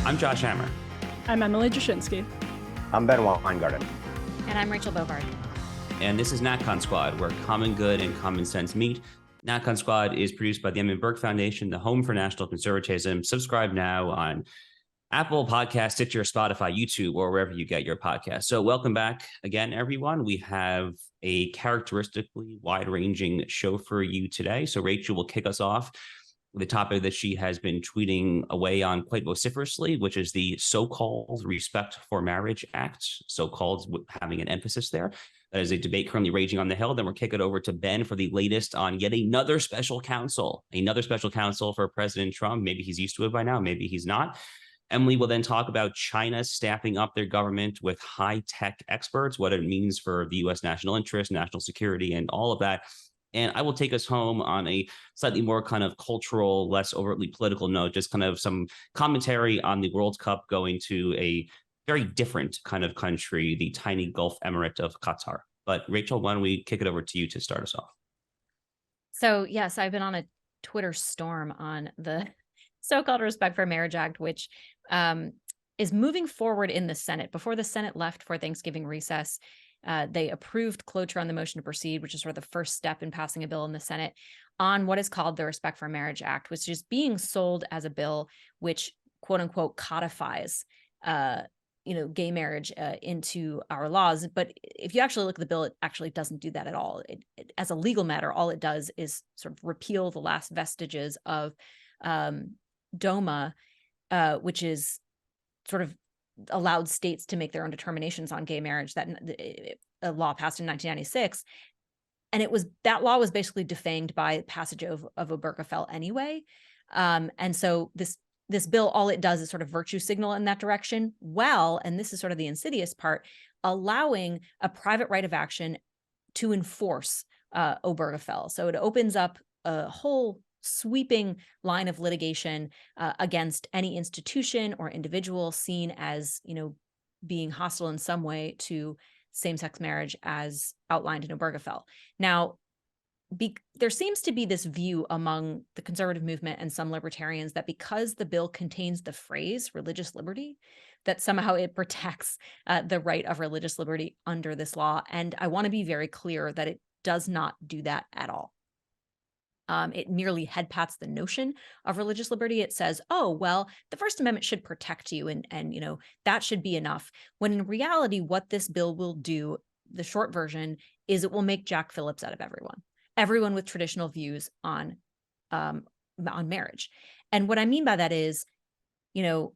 I'm Josh Hammer. I'm Emily Jashinsky. I'm Ben Weingarten. And I'm Rachel Bovard. And this is NatCon Squad, where common good and common sense meet. NatCon Squad is produced by the Edmund Burke Foundation, the home for national conservatism. Subscribe now on Apple Podcasts, Stitcher, Spotify, YouTube, or wherever you get your podcasts. So welcome back again, everyone. We have a characteristically wide-ranging show for you today. So Rachel will kick us off with a topic that she has been tweeting away on quite vociferously, which is the so-called Respect for Marriage Act, so-called, having an emphasis there. That is a debate currently raging on the Hill. Then we'll kick it over to Ben for the latest on yet another special counsel for President Trump. Maybe he's used to it by now. Maybe he's not. Emily will then talk about China staffing up their government with high-tech experts, what it means for the U.S. national interest, national security, and all of that. And I will take us home on a slightly more kind of cultural, less overtly political note, just kind of some commentary on the World Cup going to a very different kind of country, the tiny Gulf Emirate of Qatar. But Rachel, why don't we kick it over to you to start us off? So, yes, I've been on a Twitter storm on the so-called Respect for Marriage Act, which is moving forward in the Senate. Before the Senate left for Thanksgiving recess, they approved cloture on the motion to proceed, which is sort of the first step in passing a bill in the Senate on what is called the Respect for Marriage Act, which is being sold as a bill which, quote unquote, codifies, gay marriage into our laws. But if you actually look at the bill, it actually doesn't do that at all. As a legal matter, all it does is sort of repeal the last vestiges of DOMA, which is sort of allowed states to make their own determinations on gay marriage, that a law passed in 1996. And that law was basically defanged by passage of Obergefell anyway. And so this bill, all it does is sort of virtue signal in that direction. Well, and this is sort of the insidious part, allowing a private right of action to enforce Obergefell. So it opens up a whole sweeping line of litigation against any institution or individual seen as, being hostile in some way to same-sex marriage as outlined in Obergefell. Now, there seems to be this view among the conservative movement and some libertarians that because the bill contains the phrase religious liberty, that somehow it protects the right of religious liberty under this law. And I want to be very clear that it does not do that at all. It merely headpats the notion of religious liberty. It says, oh, well, the First Amendment should protect you and that should be enough. When in reality, what this bill will do, the short version, is it will make Jack Phillips out of everyone with traditional views on marriage. And what I mean by that is,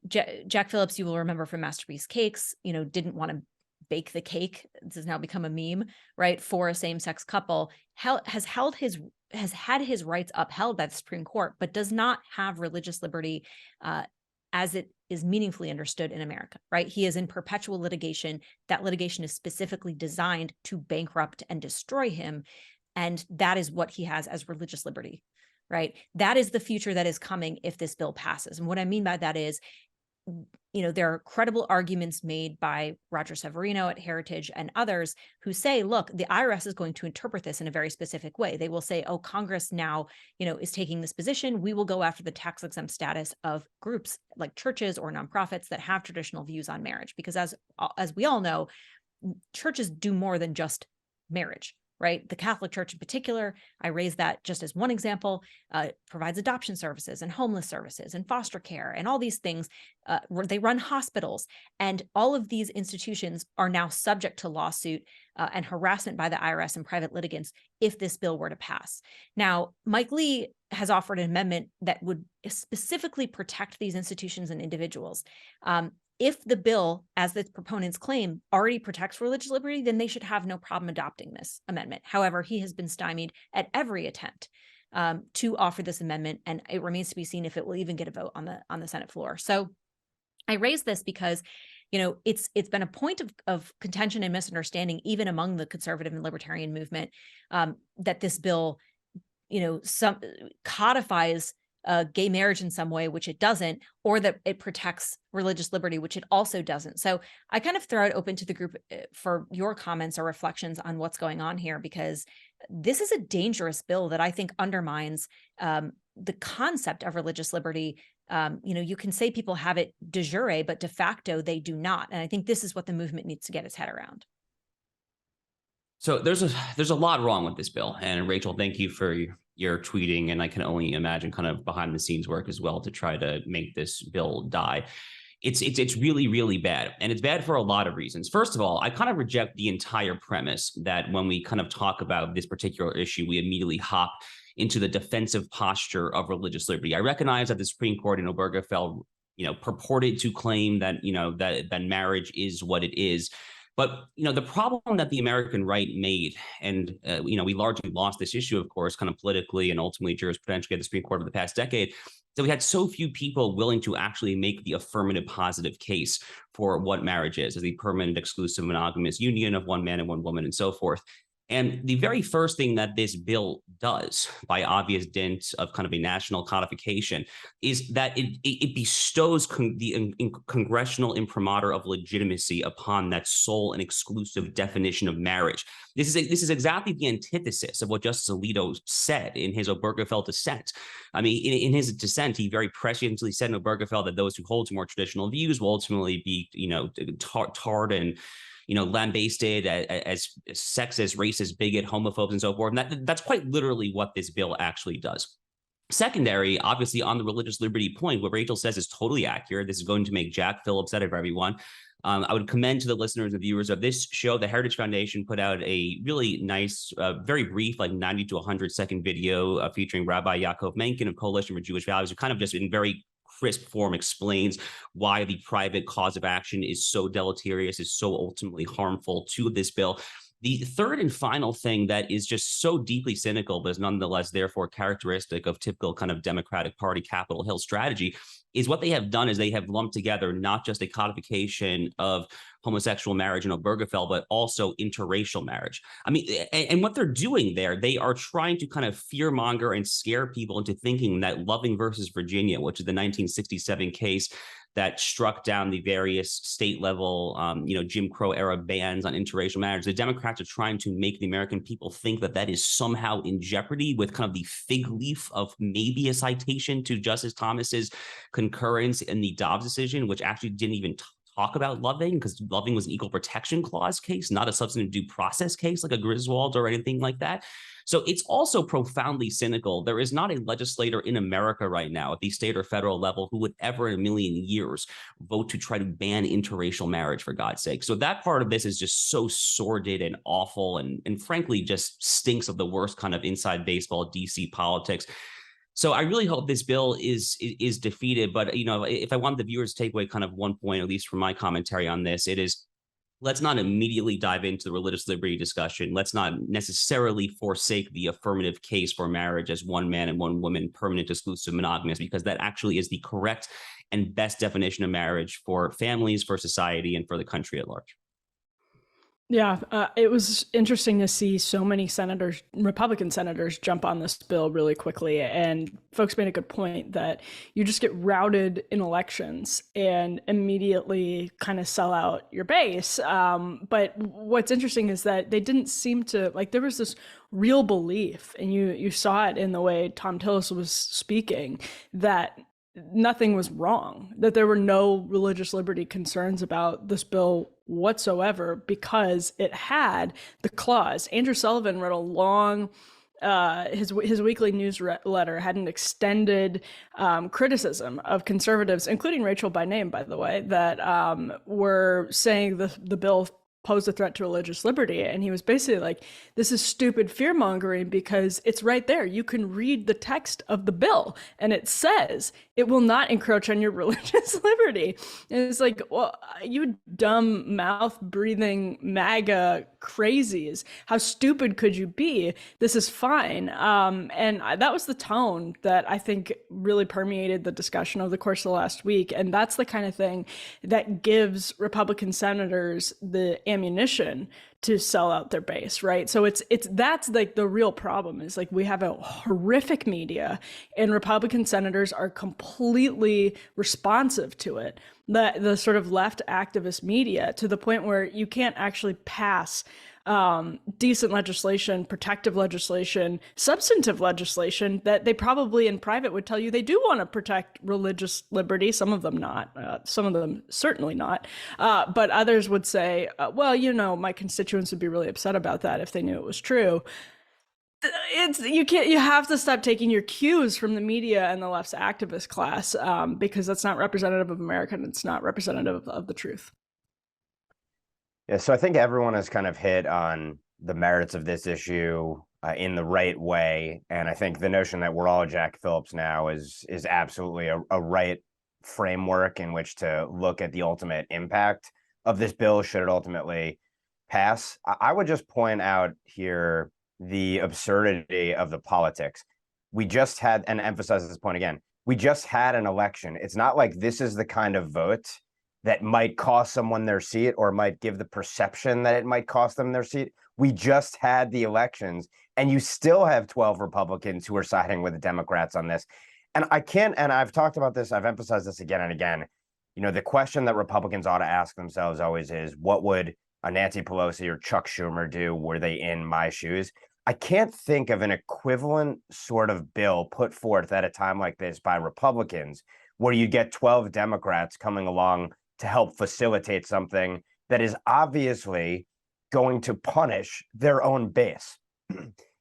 Jack Phillips, you will remember from Masterpiece Cakes, didn't want to bake the cake. This has now become a meme, right? For a same-sex couple, has had his rights upheld by the Supreme Court, but does not have religious liberty as it is meaningfully understood in America, right? He is in perpetual litigation. That litigation is specifically designed to bankrupt and destroy him. And that is what he has as religious liberty, right? That is the future that is coming if this bill passes. And what I mean by that is, there are credible arguments made by Roger Severino at Heritage and others who say, look, the IRS is going to interpret this in a very specific way. They will say, oh, Congress now, is taking this position. We will go after the tax exempt status of groups like churches or nonprofits that have traditional views on marriage. Because as we all know, churches do more than just marriage. Right? The Catholic Church in particular, I raise that just as one example, provides adoption services and homeless services and foster care and all these things. They run hospitals, and all of these institutions are now subject to lawsuit and harassment by the IRS and private litigants if this bill were to pass. Now, Mike Lee has offered an amendment that would specifically protect these institutions and individuals. If the bill, as the proponents claim, already protects religious liberty, then they should have no problem adopting this amendment. However, he has been stymied at every attempt to offer this amendment, and it remains to be seen if it will even get a vote on the Senate floor. So I raise this because, it's been a point of contention and misunderstanding even among the conservative and libertarian movement that this bill, codifies gay marriage in some way, which it doesn't, or that it protects religious liberty, which it also doesn't. So I kind of throw it open to the group for your comments or reflections on what's going on here, because this is a dangerous bill that I think undermines the concept of religious liberty You can say people have it de jure, but de facto they do not. And I think this is what the movement needs to get its head around. So there's a lot wrong with this bill. And Rachel, thank you for your tweeting. And I can only imagine kind of behind the scenes work as well to try to make this bill die. It's really, really bad. And it's bad for a lot of reasons. First of all, I kind of reject the entire premise that when we kind of talk about this particular issue, we immediately hop into the defensive posture of religious liberty. I recognize that the Supreme Court in Obergefell, purported to claim that, that marriage is what it is. But, the problem that the American right made, and, we largely lost this issue, of course, kind of politically and ultimately jurisprudentially at the Supreme Court over the past decade, that we had so few people willing to actually make the affirmative positive case for what marriage is, as the permanent, exclusive, monogamous union of one man and one woman and so forth. And the very first thing that this bill does, by obvious dint of kind of a national codification, is that it bestows the congressional imprimatur of legitimacy upon that sole and exclusive definition of marriage. This is exactly the antithesis of what Justice Alito said in his Obergefell dissent. I mean, in his dissent, he very presciently said in Obergefell that those who hold to more traditional views will ultimately be, tarred and lambasted as sexist, racist, bigot, homophobes, and so forth. And that's quite literally what this bill actually does. Secondary, obviously, on the religious liberty point, what Rachel says is totally accurate. This is going to make Jack Phil upset of everyone. I would commend to the listeners and viewers of this show, the Heritage Foundation put out a really nice, very brief, like 90 to 100-second video featuring Rabbi Yaakov Menken of Coalition for Jewish Values, who kind of just in very crisp form explains why the private cause of action is so deleterious, is so ultimately harmful to this bill. The third and final thing that is just so deeply cynical, but is nonetheless therefore characteristic of typical kind of Democratic Party Capitol Hill strategy, is what they have done is they have lumped together not just a codification of homosexual marriage in Obergefell, but also interracial marriage. I mean, and what they're doing there, they are trying to kind of fearmonger and scare people into thinking that Loving versus Virginia, which is the 1967 case that struck down the various state level, Jim Crow era bans on interracial marriage. The Democrats are trying to make the American people think that that is somehow in jeopardy with kind of the fig leaf of maybe a citation to Justice Thomas's concurrence in the Dobbs decision, which actually didn't even talk about Loving, because Loving was an equal protection clause case, not a substantive due process case like a Griswold or anything like that. So it's also profoundly cynical. There is not a legislator in America right now at the state or federal level who would ever in a million years vote to try to ban interracial marriage, for God's sake. So that part of this is just so sordid and awful and frankly just stinks of the worst kind of inside baseball DC politics. So I really hope this bill is defeated. But, if I want the viewers to take away kind of one point, at least from my commentary on this, it is, let's not immediately dive into the religious liberty discussion. Let's not necessarily forsake the affirmative case for marriage as one man and one woman, permanent, exclusive, monogamous, because that actually is the correct and best definition of marriage for families, for society, and for the country at large. Yeah, it was interesting to see so many senators, Republican senators, jump on this bill really quickly. And folks made a good point that you just get routed in elections and immediately kind of sell out your base. But what's interesting is that they didn't seem to, there was this real belief, and you saw it in the way Tom Tillis was speaking, that nothing was wrong, that there were no religious liberty concerns about this bill whatsoever because it had the clause. Andrew Sullivan wrote a long, his weekly newsletter had an extended criticism of conservatives, including Rachel by name, by the way, that were saying the bill posed a threat to religious liberty. And he was basically like, this is stupid fear mongering because it's right there. You can read the text of the bill and it says it will not encroach on your religious liberty. And it's like, well, you dumb mouth breathing MAGA crazies, how stupid could you be? This is fine. And that was the tone that I think really permeated the discussion over the course of the last week. And that's the kind of thing that gives Republican senators the ammunition to sell out their base, right? So that's like the real problem is like we have a horrific media and Republican senators are completely responsive to it. The sort of left activist media to the point where you can't actually pass decent legislation, protective legislation, substantive legislation that they probably in private would tell you they do want to protect religious liberty. Some of them not, some of them certainly not. But others would say, well, my constituents would be really upset about that if they knew it was true. You have to stop taking your cues from the media and the left's activist class, because that's not representative of America and it's not representative of the truth. Yeah, so I think everyone has kind of hit on the merits of this issue in the right way. And I think the notion that we're all Jack Phillips now is absolutely a right framework in which to look at the ultimate impact of this bill should it ultimately pass. I would just point out here the absurdity of the politics. We just had, and emphasize this point again, we just had an election. It's not like this is the kind of vote that might cost someone their seat or might give the perception that it might cost them their seat. We just had the elections, and you still have 12 Republicans who are siding with the Democrats on this. And I've talked about this, I've emphasized this again and again. The question that Republicans ought to ask themselves always is, what would a Nancy Pelosi or Chuck Schumer do were they in my shoes? I can't think of an equivalent sort of bill put forth at a time like this by Republicans where you get 12 Democrats coming along to help facilitate something that is obviously going to punish their own base.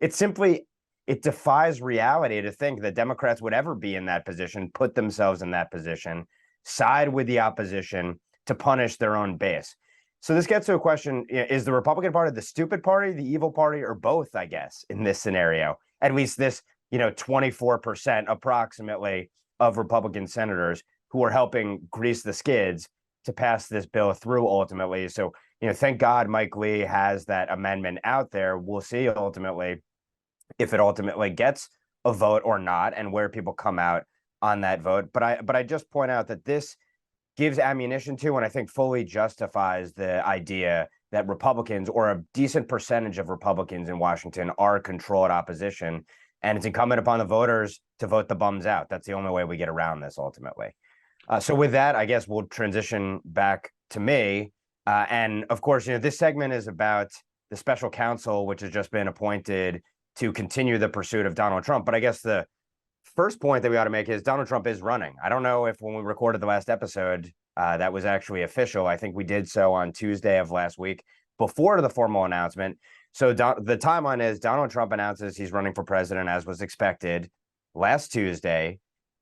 It defies reality to think that Democrats would ever be in that position, put themselves in that position, side with the opposition to punish their own base. So this gets to a question, is the Republican Party the stupid party, the evil party, or both, I guess, in this scenario? At least this, 24% approximately of Republican senators who are helping grease the skids to pass this bill through ultimately. So, thank God Mike Lee has that amendment out there. We'll see ultimately if it ultimately gets a vote or not and where people come out on that vote. But I just point out that this gives ammunition to, and I think fully justifies the idea that Republicans, or a decent percentage of Republicans in Washington, are controlled opposition. And it's incumbent upon the voters to vote the bums out. That's the only way we get around this ultimately. So with that, I guess we'll transition back to me. And of course, this segment is about the special counsel, which has just been appointed to continue the pursuit of Donald Trump. But I guess the first point that we ought to make is Donald Trump is running. I don't know if when we recorded the last episode, that was actually official. I think we did so on Tuesday of last week before the formal announcement. So the timeline is Donald Trump announces he's running for president, as was expected, last Tuesday.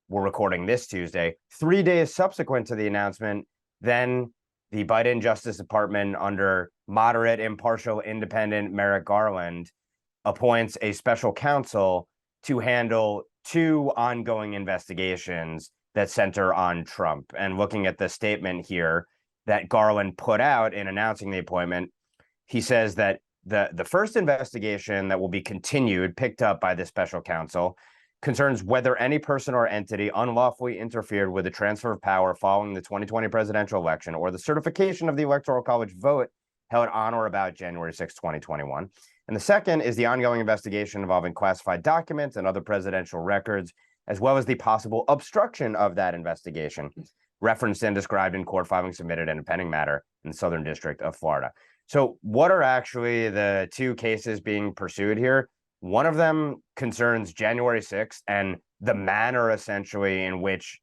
We're recording this Tuesday. 3 days subsequent to the announcement, then the Biden Justice Department, under moderate, impartial, independent Merrick Garland, appoints a special counsel to handle 2 ongoing investigations that center on Trump. And looking at the statement here that Garland put out in announcing the appointment, he says that the first investigation that will be continued, picked up by the special counsel, concerns whether any person or entity unlawfully interfered with the transfer of power following the 2020 presidential election or the certification of the Electoral College vote held on or about January 6, 2021. And the second is the ongoing investigation involving classified documents and other presidential records, as well as the possible obstruction of that investigation, referenced and described in court filings submitted in a pending matter in the Southern District of Florida. So what are actually the 2 cases being pursued here? One of them concerns January 6th and the manner essentially in which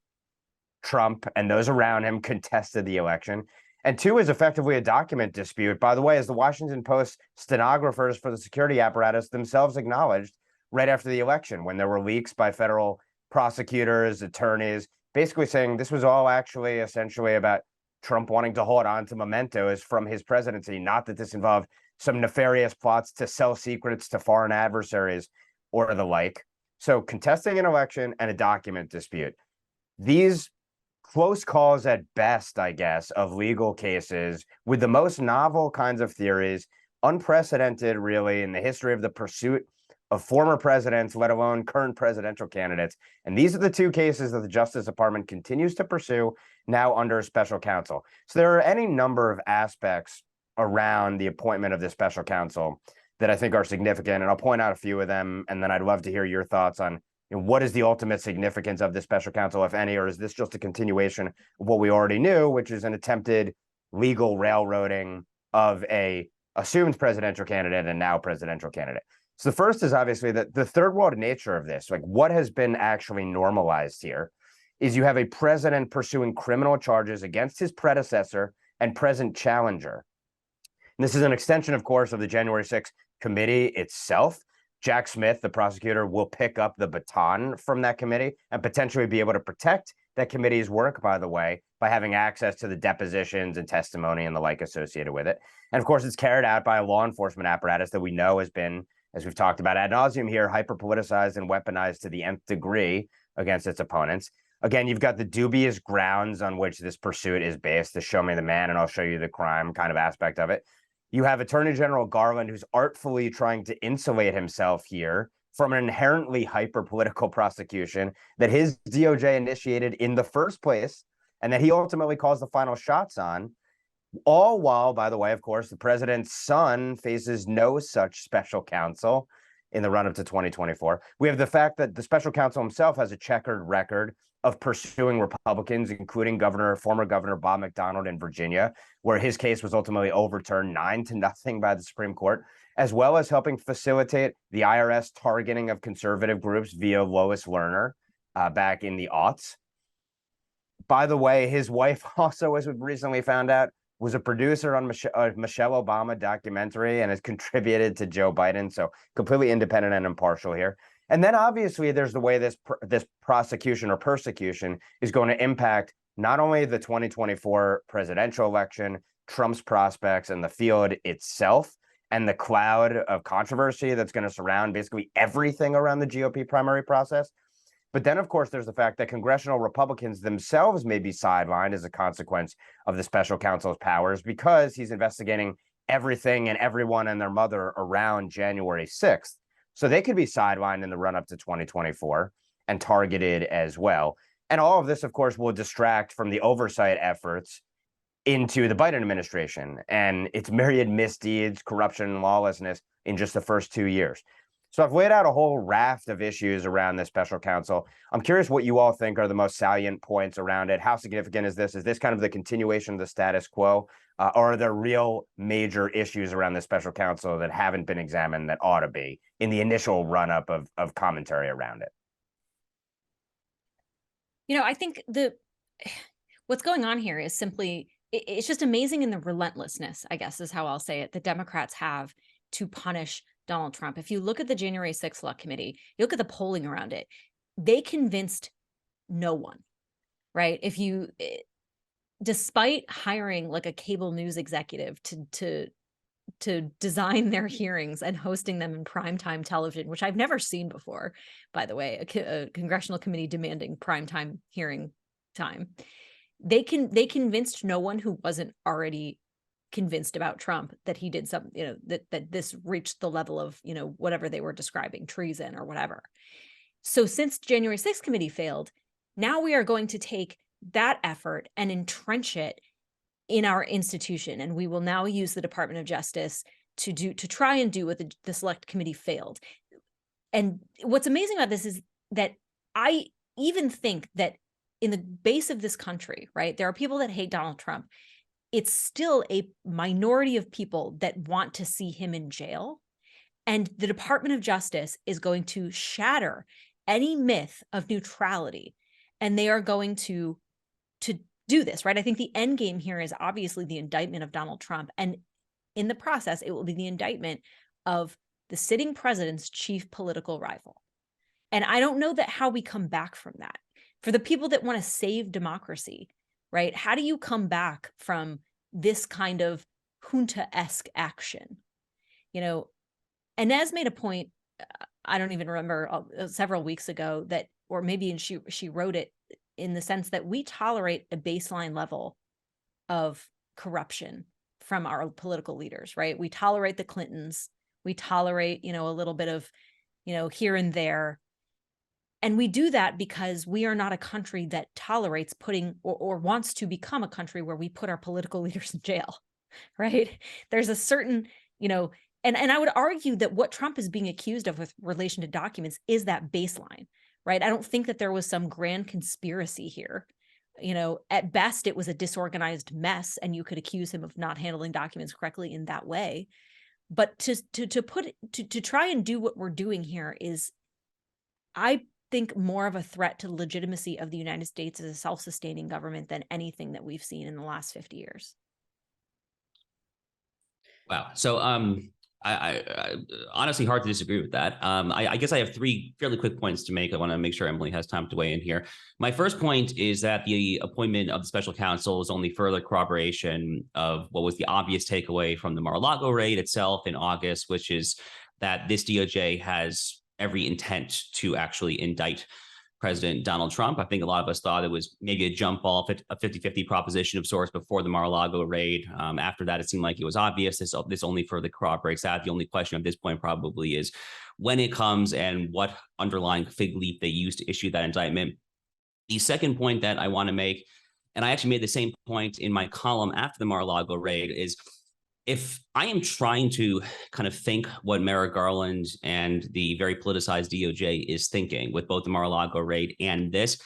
Trump and those around him contested the election. And 2 is effectively a document dispute. By the way, as the Washington Post stenographers for the security apparatus themselves acknowledged right after the election, when there were leaks by federal prosecutors, attorneys, basically saying this was all actually essentially about Trump wanting to hold on to mementos from his presidency, not that this involved some nefarious plots to sell secrets to foreign adversaries or the like. So contesting an election and a document dispute. These close calls at best, I guess, of legal cases with the most novel kinds of theories, unprecedented really in the history of the pursuit of former presidents, let alone current presidential candidates. And these are the 2 cases that the Justice Department continues to pursue now under special counsel. So there are any number of aspects around the appointment of this special counsel that I think are significant. And I'll point out a few of them. And then I'd love to hear your thoughts on what is the ultimate significance of this special counsel, if any, or is this just a continuation of what we already knew, which is an attempted legal railroading of a assumed presidential candidate and now presidential candidate. So the first is obviously that the third world nature of this, like what has been actually normalized here is you have a president pursuing criminal charges against his predecessor and present challenger. And this is an extension, of course, of the January 6th committee itself. Jack Smith, the prosecutor, will pick up the baton from that committee and potentially be able to protect that committee's work, by the way, by having access to the depositions and testimony and the like associated with it. And of course, it's carried out by a law enforcement apparatus that we know has been, as we've talked about ad nauseum here, hyper-politicized and weaponized to the nth degree against its opponents. Again, you've got the dubious grounds on which this pursuit is based, the show me the man and I'll show you the crime kind of aspect of it. You have Attorney General Garland, who's artfully trying to insulate himself here from an inherently hyper-political prosecution that his DOJ initiated in the first place and that he ultimately calls the final shots on. All while, by the way, of course, the president's son faces no such special counsel in the run-up to 2024. We have the fact that the special counsel himself has a checkered record of pursuing Republicans, including former Governor Bob McDonnell in Virginia, where his case was ultimately overturned 9-0 by the Supreme Court, as well as helping facilitate the IRS targeting of conservative groups via Lois Lerner back in the aughts. By the way, his wife also, as we've recently found out, was a producer on Michelle Obama documentary and has contributed to Joe Biden. So completely independent and impartial here. And then obviously there's the way this prosecution or persecution is going to impact not only the 2024 presidential election, Trump's prospects and the field itself, and the cloud of controversy that's going to surround basically everything around the GOP primary process. But then, of course, there's the fact that congressional Republicans themselves may be sidelined as a consequence of the special counsel's powers because he's investigating everything and everyone and their mother around January 6th. So they could be sidelined in the run-up to 2024 and targeted as well. And all of this, of course, will distract from the oversight efforts into the Biden administration and its myriad misdeeds, corruption, and lawlessness in just the first 2 years. So I've laid out a whole raft of issues around this special counsel. I'm curious what you all think are the most salient points around it. How significant is this? Is this kind of the continuation of the status quo? Or are there real major issues around the special counsel that haven't been examined that ought to be in the initial run-up of commentary around it? You know, I think what's going on here is simply, it's just amazing in the relentlessness, I guess is how I'll say it, the Democrats have to punish Donald Trump. If you look at the January 6th Select Committee, you look at the polling around it, they convinced no one, right? Despite hiring like a cable news executive to design their hearings and hosting them in primetime television, which I've never seen before, by the way, a congressional committee demanding primetime hearing time. They convinced no one who wasn't already convinced about Trump that he did something, that this reached the level of, whatever they were describing, treason or whatever. So since January 6th committee failed, now we are going to take that effort and entrench it in our institution. And we will now use the Department of Justice to try and do what the Select Committee failed. And what's amazing about this is that I even think that in the base of this country, right, there are people that hate Donald Trump. It's still a minority of people that want to see him in jail. And the Department of Justice is going to shatter any myth of neutrality. And they are going to do this, right? I think the end game here is obviously the indictment of Donald Trump. And in the process, it will be the indictment of the sitting president's chief political rival. And I don't know how we come back from that. For the people that want to save democracy, right? How do you come back from this kind of junta-esque action? Inez made a point, I don't even remember, several weeks ago or maybe she wrote it in the sense that we tolerate a baseline level of corruption from our political leaders, right? We tolerate the Clintons. We tolerate, a little bit of, here and there. And we do that because we are not a country that tolerates putting or wants to become a country where we put our political leaders in jail, right? There's a certain, and I would argue that what Trump is being accused of with relation to documents is that baseline, right? I don't think that there was some grand conspiracy here. At best, it was a disorganized mess, and you could accuse him of not handling documents correctly in that way. But to try and do what we're doing here is, I think, more of a threat to the legitimacy of the United States as a self-sustaining government than anything that we've seen in the last 50 years. Wow. So I honestly hard to disagree with that. I guess I have three fairly quick points to make. I want to make sure Emily has time to weigh in here. My first point is that the appointment of the special counsel is only further corroboration of what was the obvious takeaway from the Mar-a-Lago raid itself in August, which is that this DOJ has every intent to actually indict President Donald Trump. I think a lot of us thought it was maybe a jump ball, a 50-50 proposition of sorts before the Mar-a-Lago raid. After that, it seemed like it was obvious. This only further corroborates that. The only question at this point probably is when it comes and what underlying fig leaf they use to issue that indictment. The second point that I want to make, and I actually made the same point in my column after the Mar-a-Lago raid, is if I am trying to kind of think what Merrick Garland and the very politicized DOJ is thinking with both the Mar-a-Lago raid and this,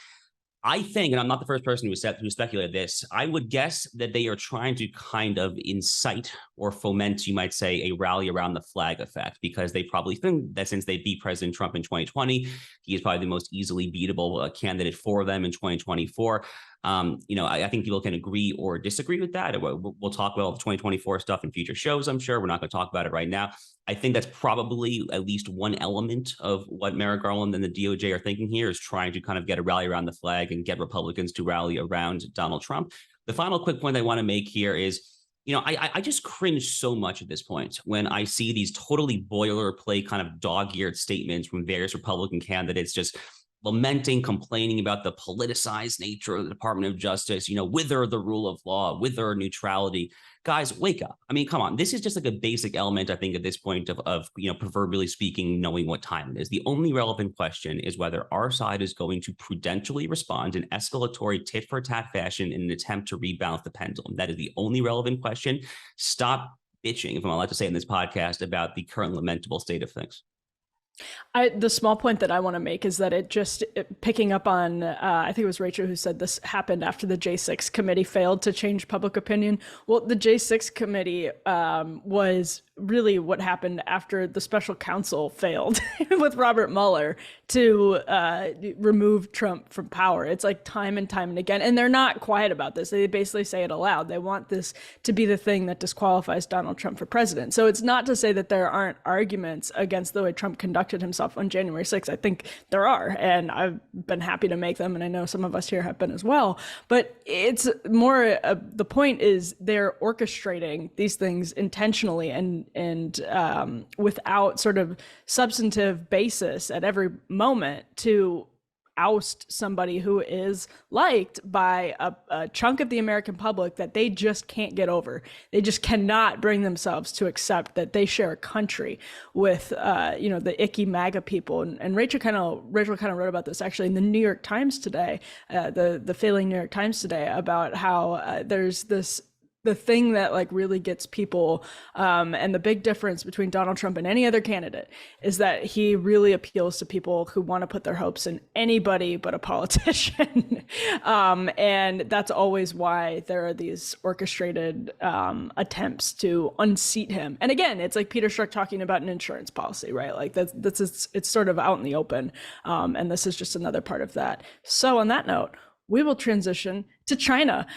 I think, and I'm not the first person who speculated this, I would guess that they are trying to kind of incite or foment, you might say, a rally around the flag effect, because they probably think that since they beat President Trump in 2020, he is probably the most easily beatable candidate for them in 2024. I think people can agree or disagree with that. We'll talk about the 2024 stuff in future shows, I'm sure. We're not going to talk about it right now. I think that's probably at least one element of what Merrick Garland and the DOJ are thinking here, is trying to kind of get a rally around the flag and get Republicans to rally around Donald Trump. The final quick point I want to make here is, I just cringe so much at this point when I see these totally boilerplate kind of dog-eared statements from various Republican candidates just lamenting, complaining about the politicized nature of the Department of Justice, whither the rule of law, whither neutrality. Guys, wake up. I mean, come on. This is just like a basic element, I think, at this point of proverbially speaking, knowing what time it is. The only relevant question is whether our side is going to prudentially respond in escalatory tit-for-tat fashion in an attempt to rebalance the pendulum. That is the only relevant question. Stop bitching, if I'm allowed to say in this podcast, about the current lamentable state of things. The small point that I want to make is that picking up on, I think it was Rachel who said this happened after the J6 committee failed to change public opinion. Well, the J6 committee was really what happened after the special counsel failed with Robert Mueller to remove Trump from power. It's like time and time and again. And they're not quiet about this. They basically say it aloud. They want this to be the thing that disqualifies Donald Trump for president. So it's not to say that there aren't arguments against the way Trump conducted himself on January 6th. I think there are, and I've been happy to make them, and I know some of us here have been as well. But it's more, the point is they're orchestrating these things intentionally and without sort of substantive basis at every moment to oust somebody who is liked by a chunk of the American public that they just can't get over. They just cannot bring themselves to accept that they share a country with, the icky MAGA people. And Rachel kind of wrote about this actually in the New York Times today, the failing New York Times today, about how there's the thing that like really gets people, and the big difference between Donald Trump and any other candidate is that he really appeals to people who want to put their hopes in anybody but a politician. And that's always why there are these orchestrated attempts to unseat him. And again, it's like Peter Strzok talking about an insurance policy, right? Like it's sort of out in the open. And this is just another part of that. So on that note, we will transition to China.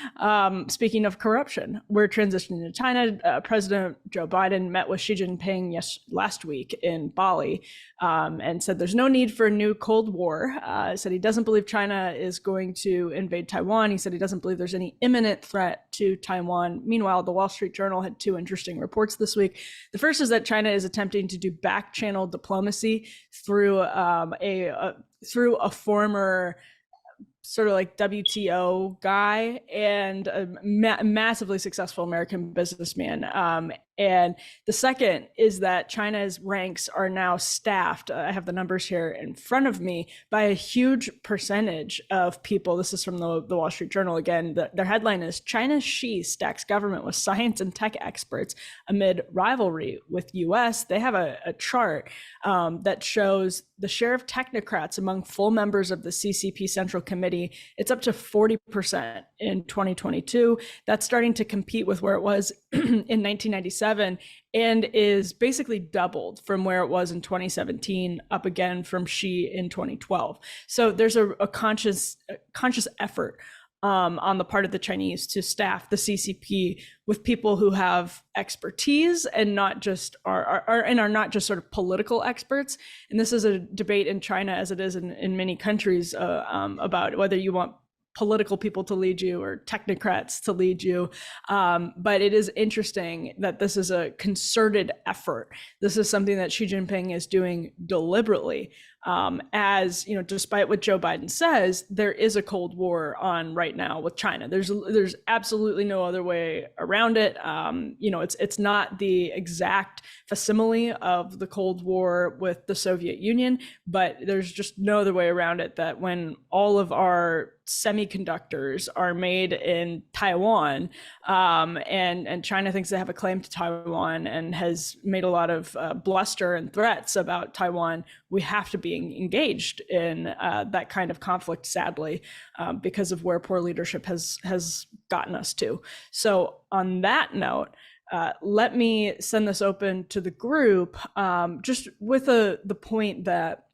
Speaking of corruption, we're transitioning to China. President Joe Biden met with Xi Jinping last week in Bali and said there's no need for a new Cold War. Said he doesn't believe China is going to invade Taiwan. He said he doesn't believe there's any imminent threat to Taiwan. Meanwhile, the Wall Street Journal had two interesting reports this week. The first is that China is attempting to do back-channel diplomacy through a former sort of like WTO guy and a massively successful American businessman. And the second is that China's ranks are now staffed, I have the numbers here in front of me, by a huge percentage of people. This is from the Wall Street Journal again. Their headline is China's Xi stacks government with science and tech experts amid rivalry with US. They have a chart that shows the share of technocrats among full members of the CCP Central Committee. It's up to 40% in 2022. That's starting to compete with where it was in 1997 and is basically doubled from where it was in 2017, up again from Xi in 2012. So there's a conscious effort on the part of the Chinese to staff the CCP with people who have expertise and not just are not just sort of political experts. And this is a debate in China, as it is in many countries, about whether you want political people to lead you or technocrats to lead you. But it is interesting that this is a concerted effort. This is something that Xi Jinping is doing deliberately. As you know, despite what Joe Biden says, there is a Cold War on right now with China. There's absolutely no other way around it. You know, it's not the exact facsimile of the Cold War with the Soviet Union, but there's just no other way around it, that when all of our semiconductors are made in Taiwan, and China thinks they have a claim to Taiwan and has made a lot of bluster and threats about Taiwan, we have to be engaged in that kind of conflict, sadly, because of where poor leadership has gotten us to. So on that note, let me send this open to the group, just with the point that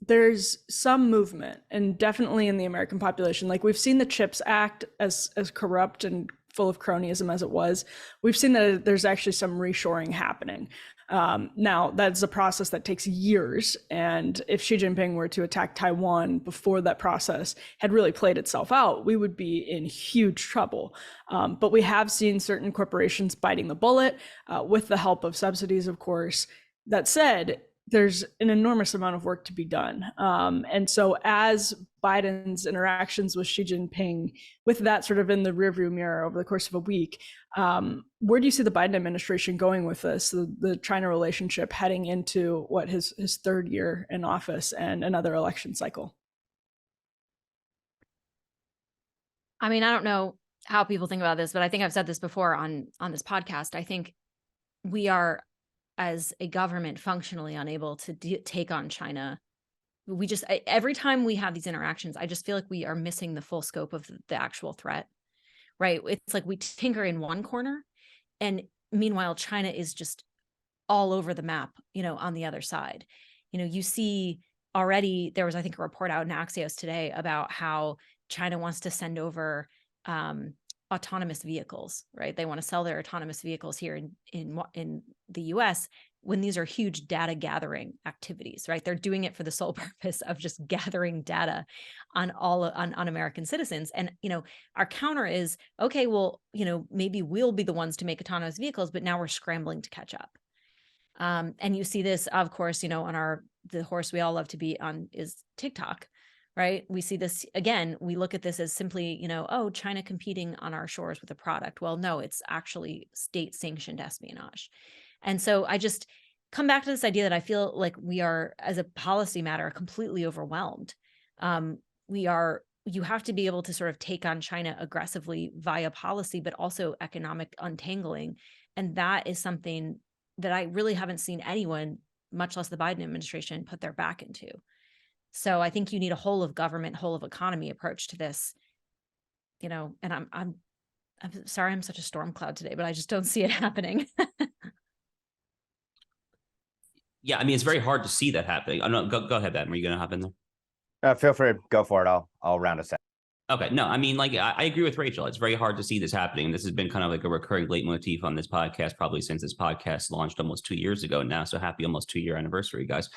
there's some movement, and definitely in the American population. Like, we've seen the CHIPS Act, as corrupt and full of cronyism as it was. We've seen that there's actually some reshoring happening. Now, that's a process that takes years. And if Xi Jinping were to attack Taiwan before that process had really played itself out, we would be in huge trouble. But we have seen certain corporations biting the bullet with the help of subsidies, of course. That said, there's an enormous amount of work to be done. And so as Biden's interactions with Xi Jinping, with that sort of in the rearview mirror over the course of a week, where do you see the Biden administration going with this, the China relationship heading into what his third year in office and another election cycle? I mean, I don't know how people think about this, but I think I've said this before on this podcast. I think we are, as a government, functionally unable to take on China. We just, every time we have these interactions, I just feel like we are missing the full scope of the actual threat, right? It's like we tinker in one corner, and meanwhile, China is just all over the map, you know, on the other side. You know, you see already, there was, I think, a report out in Axios today about how China wants to send over autonomous vehicles, right? They want to sell their autonomous vehicles here in the US, when these are huge data gathering activities, right? They're doing it for the sole purpose of just gathering data on on American citizens. And, you know, our counter is, okay, well, you know, maybe we'll be the ones to make autonomous vehicles, but now we're scrambling to catch up. And you see this, of course, you know, on the horse we all love to be on is TikTok, right? We see this again. We look at this as simply, you know, oh, China competing on our shores with a product. Well, no, it's actually state sanctioned espionage. And so I just come back to this idea that I feel like we are, as a policy matter, completely overwhelmed. You have to be able to sort of take on China aggressively via policy, but also economic untangling. And that is something that I really haven't seen anyone, much less the Biden administration, put their back into. So I think you need a whole of government, whole of economy approach to this, you know, and I'm sorry, I'm such a storm cloud today, but I just don't see it happening. Yeah, I mean, it's very hard to see that happening. I don't know, go ahead, Ben. Were you going to hop in there? Feel free, go for it. I'll round us out. Okay, no, I mean, like, I agree with Rachel. It's very hard to see this happening. This has been kind of like a recurring leitmotif on this podcast, probably since this podcast launched almost 2 years ago now. So happy almost 2-year anniversary, guys.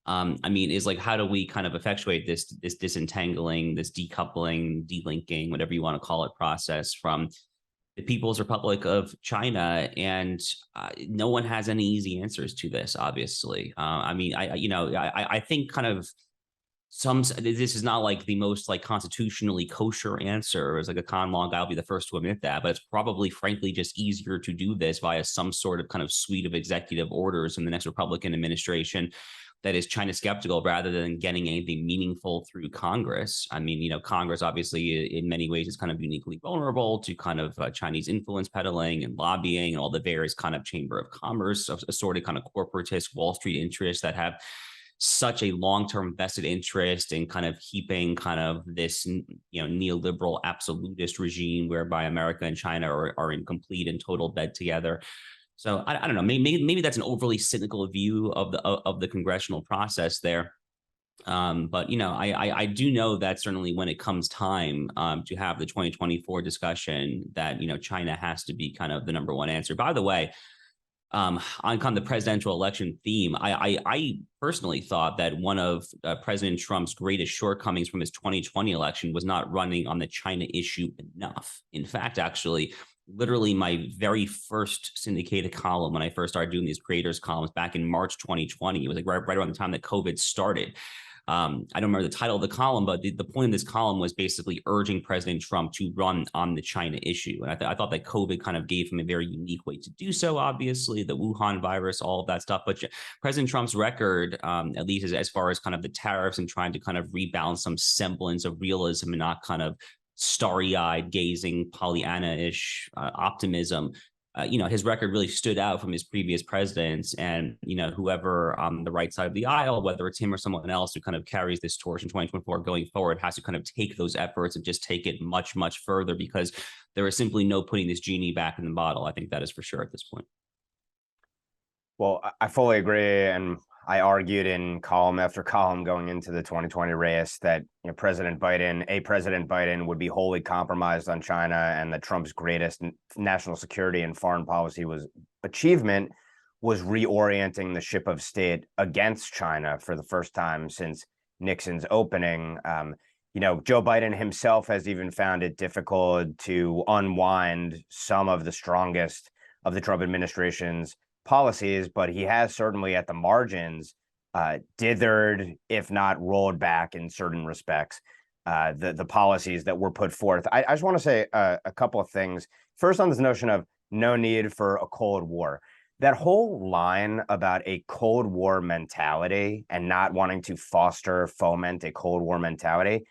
I mean, is like, how do we kind of effectuate this disentangling, this decoupling, delinking, whatever you want to call it, process from the People's Republic of China? And no one has any easy answers to this, obviously. I mean, I think kind of this is not like the most like constitutionally kosher answer. As like a con law guy, I'll be the first to admit that, but it's probably frankly just easier to do this via some sort of kind of suite of executive orders in the next Republican administration that is China skeptical, rather than getting anything meaningful through Congress. I mean, Congress obviously in many ways is kind of uniquely vulnerable to kind of Chinese influence peddling and lobbying and all the various kind of Chamber of Commerce, assorted kind of corporatist Wall Street interests that have such a long-term vested interest in kind of keeping kind of this, neoliberal absolutist regime whereby America and China are in complete and total bed together. So I don't know, maybe that's an overly cynical view of the congressional process there. But I do know that certainly when it comes time to have the 2024 discussion, that China has to be kind of the number one answer. By the way, on kind of the presidential election theme, I personally thought that one of President Trump's greatest shortcomings from his 2020 election was not running on the China issue enough. In fact, actually, literally my very first syndicated column when I first started doing these creators columns back in March 2020, it was like right around the time that COVID started. I don't remember the title of the column, but the point of this column was basically urging President Trump to run on the China issue. And I thought that COVID kind of gave him a very unique way to do so, obviously, the Wuhan virus, all of that stuff. But President Trump's record, at least as far as kind of the tariffs and trying to kind of rebalance some semblance of realism and not kind of starry-eyed, gazing, Pollyanna-ish optimism, his record really stood out from his previous presidents. And, whoever on the right side of the aisle, whether it's him or someone else who kind of carries this torch in 2024 going forward, has to kind of take those efforts and just take it much, much further, because there is simply no putting this genie back in the bottle. I think that is for sure at this point. Well, I fully agree. And I argued in column after column going into the 2020 race that President Biden would be wholly compromised on China, and that Trump's greatest national security and foreign policy achievement was reorienting the ship of state against China for the first time since Nixon's opening. Joe Biden himself has even found it difficult to unwind some of the strongest of the Trump administration's policies, but he has certainly at the margins dithered, if not rolled back in certain respects, the policies that were put forth. I just want to say a couple of things. First, on this notion of no need for a Cold War. That whole line about a Cold War mentality and not wanting to foment a Cold War mentality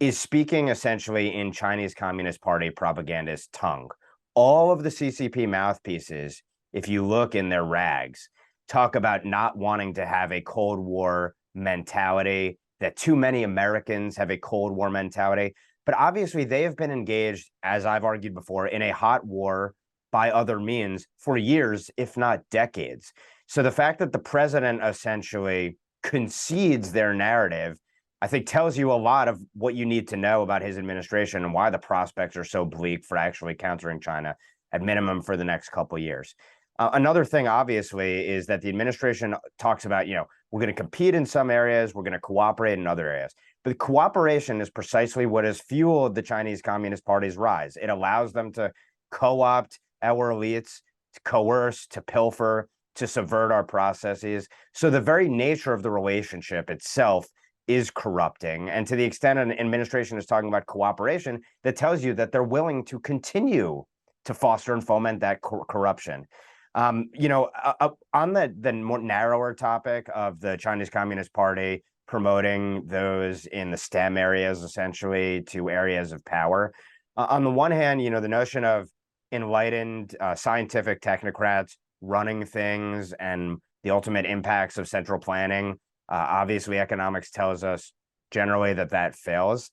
is speaking essentially in Chinese Communist Party propagandist tongue. All of the CCP mouthpieces, if you look in their rags, talk about not wanting to have a Cold War mentality, that too many Americans have a Cold War mentality. But obviously, they have been engaged, as I've argued before, in a hot war by other means for years, if not decades. So the fact that the president essentially concedes their narrative, I think tells you a lot of what you need to know about his administration and why the prospects are so bleak for actually countering China, at minimum for the next couple of years. Another thing, obviously, is that the administration talks about, we're going to compete in some areas, we're going to cooperate in other areas. But cooperation is precisely what has fueled the Chinese Communist Party's rise. It allows them to co-opt our elites, to coerce, to pilfer, to subvert our processes. So the very nature of the relationship itself is corrupting. And to the extent an administration is talking about cooperation, that tells you that they're willing to continue to foster and foment that corruption. On the more narrower topic of the Chinese Communist Party promoting those in the STEM areas, essentially, to areas of power. On the one hand, the notion of enlightened scientific technocrats running things and the ultimate impacts of central planning. Obviously, economics tells us generally that fails.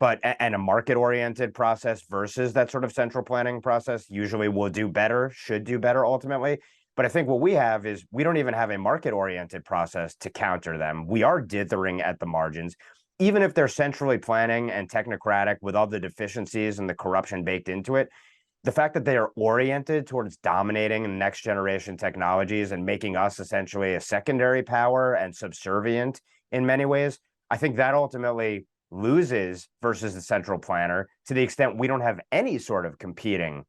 But and a market-oriented process versus that sort of central planning process usually will do better, should do better ultimately. But I think what we have is we don't even have a market-oriented process to counter them. We are dithering at the margins. Even if they're centrally planning and technocratic with all the deficiencies and the corruption baked into it, the fact that they are oriented towards dominating next generation technologies and making us essentially a secondary power and subservient in many ways, I think that ultimately loses versus the central planner to the extent we don't have any sort of competing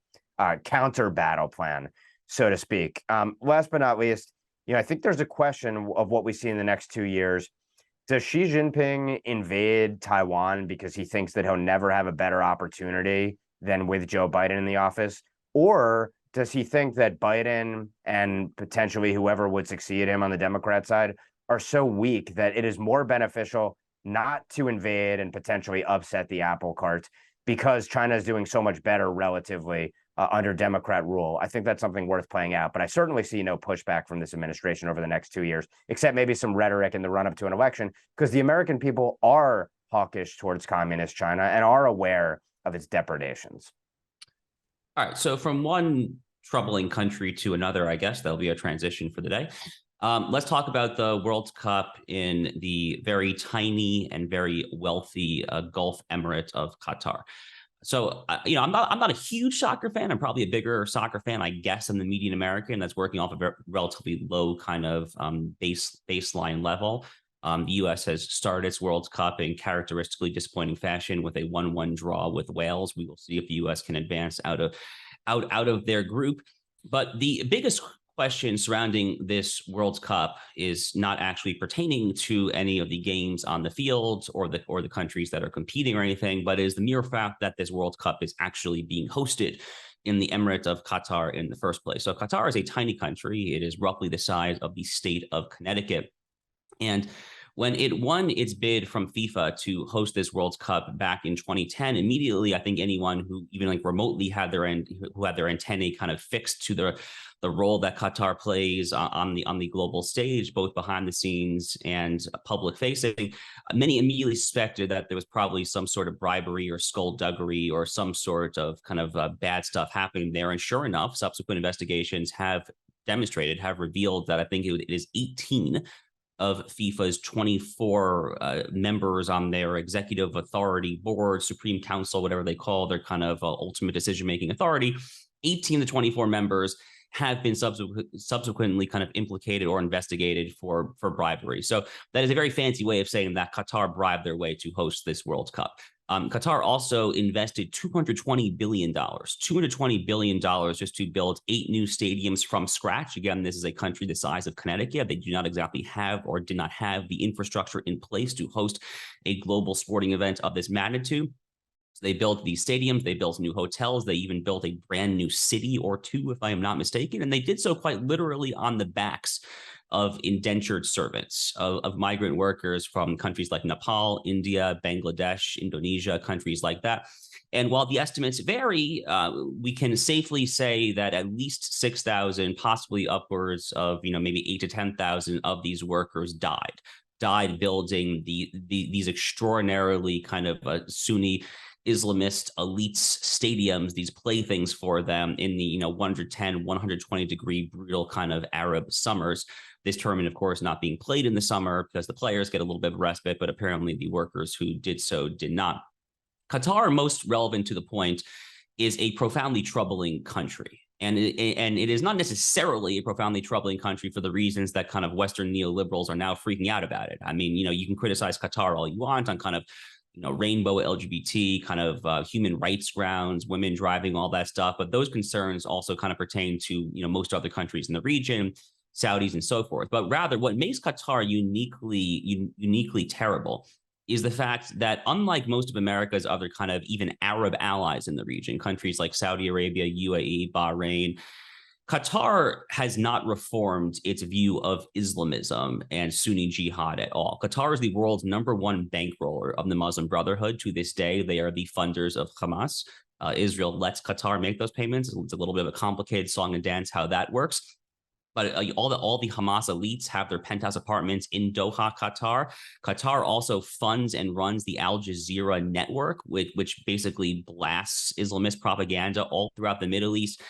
counter battle plan, so to speak. Last but not least, I think there's a question of what we see in the next 2 years. Does Xi Jinping invade Taiwan because he thinks that he'll never have a better opportunity than with Joe Biden in the office? Or does he think that Biden and potentially whoever would succeed him on the Democrat side are so weak that it is more beneficial not to invade and potentially upset the apple cart because China is doing so much better relatively under Democrat rule? I think that's something worth playing out, but I certainly see no pushback from this administration over the next 2 years, except maybe some rhetoric in the run up to an election, because the American people are hawkish towards communist China and are aware of its depredations. All right. So from one troubling country to another, I guess there'll be a transition for the day. Let's talk about the World Cup in the very tiny and very wealthy Gulf Emirate of Qatar. So, I'm not a huge soccer fan. I'm probably a bigger soccer fan, I guess, than the median American that's working off a relatively low kind of baseline level. The U.S. has started its World Cup in characteristically disappointing fashion with a 1-1 draw with Wales. We will see if the U.S. can advance out of their group. But the biggest question surrounding this World Cup is not actually pertaining to any of the games on the field or the countries that are competing or anything, but is the mere fact that this World Cup is actually being hosted in the Emirate of Qatar in the first place. So Qatar is a tiny country. It is roughly the size of the state of Connecticut. And when it won its bid from FIFA to host this World Cup back in 2010, immediately, I think anyone who even like remotely had their antennae kind of fixed to the role that Qatar plays on the global stage, both behind the scenes and public facing, many immediately suspected that there was probably some sort of bribery or skullduggery or some sort of kind of bad stuff happening there. And sure enough, subsequent investigations have revealed that I think it is 18 of FIFA's 24 members on their executive authority board, Supreme Council, whatever they call their kind of ultimate decision-making authority. 18 to 24 members have been subsequently kind of implicated or investigated for bribery. So that is a very fancy way of saying that Qatar bribed their way to host this World Cup. Qatar also invested $220 billion just to build 8 new stadiums from scratch. Again, this is a country the size of Connecticut. They do not exactly have or did not have the infrastructure in place to host a global sporting event of this magnitude. So they built these stadiums, they built new hotels, they even built a brand new city or two, if I am not mistaken. And they did so quite literally on the backs of indentured servants, of migrant workers from countries like Nepal, India, Bangladesh, Indonesia, countries like that. And while the estimates vary, we can safely say that at least 6,000, possibly upwards of maybe 8,000 to 10,000 of these workers died building these extraordinarily kind of Sunni Islamist elites stadiums, these playthings for them in the 110, 120 degree brutal kind of Arab summers. This tournament, of course, not being played in the summer because the players get a little bit of respite, but apparently the workers who did so did not. Qatar, most relevant to the point, is a profoundly troubling country. And it is not necessarily a profoundly troubling country for the reasons that kind of Western neoliberals are now freaking out about it. I mean, you can criticize Qatar all you want on kind of rainbow LGBT kind of human rights grounds, women driving, all that stuff. But those concerns also kind of pertain to, most other countries in the region, Saudis and so forth. But rather what makes Qatar uniquely terrible is the fact that unlike most of America's other kind of even Arab allies in the region, countries like Saudi Arabia, UAE, Bahrain, Qatar has not reformed its view of Islamism and Sunni jihad at all. Qatar is the world's #1 bankroller of the Muslim Brotherhood. To this day, they are the funders of Hamas. Israel lets Qatar make those payments. It's a little bit of a complicated song and dance how that works. But all the Hamas elites have their penthouse apartments in Doha, Qatar. Qatar also funds and runs the Al Jazeera network, which basically blasts Islamist propaganda all throughout the Middle East.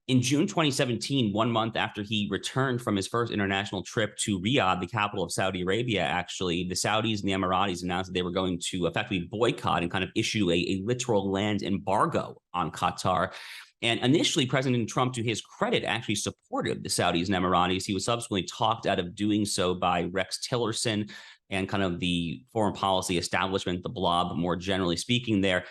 In June 2017, 1 month after he returned from his first international trip to Riyadh, the capital of Saudi Arabia, actually, the Saudis and the Emiratis announced that they were going to effectively boycott and kind of issue a literal land embargo on Qatar. And initially, President Trump, to his credit, actually supported the Saudis and Emiratis. He was subsequently talked out of doing so by Rex Tillerson and kind of the foreign policy establishment, the blob, more generally speaking there.